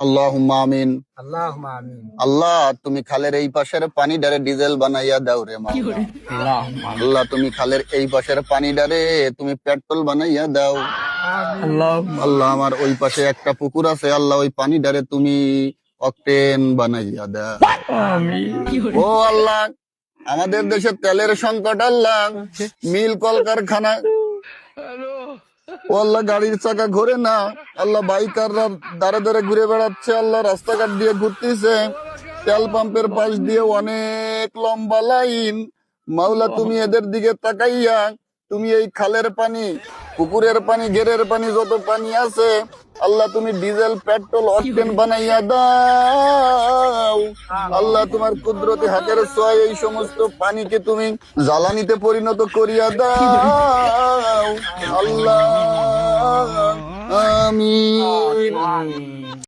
আল্লাহুম্মা আমিন। আল্লাহুম্মা আমিন। আল্লাহ তুমি খালের এই পাশের পানি ডারে ডিজেল বানাইয়া দাও রে মাওলা। আল্লাহুম্মা আমিন। আল্লাহ তুমি খালের এই পাশের পানি ডারে তুমি পেট্রোল বানাইয়া দাও। আল্লাহুম্মা আল্লাহ আমার ওই পাশে একটা পুকুর আছে, আল্লাহ ওই পানি ডারে তুমি অকটেন বানাইয়া দাও। আমিন। ও আল্লাহ, আমাদের দেশে তেলের সংকট আল্লাহ, মিল কলকারখানা ও আল্লাহ গাড়ির চাকা ঘোরে না আল্লাহ, বাইকাররা দাঁড়ে দাঁড়ে ঘুরে বেড়াচ্ছে আল্লাহ, রাস্তাঘাট দিয়ে ঘুরতেছে, তেল পাম্পের পাশ দিয়ে অনেক লম্বা লাইন। মাওলা তুমি এদের দিকে তাকাইয়া তুমি এই খালের পানি, পুকুরের পানি, ঘেরের পানি, যত পানি আছে আল্লাহ তুমি ডিজেল পেট্রোল অকটেন বানাইয়া দাও। আল্লাহ তোমার কুদরতি হাতের ছোঁয়ায় এই সমস্ত পানিকে তুমি জ্বালানিতে পরিণত করিয়া দাও আল্লাহ। আমিন।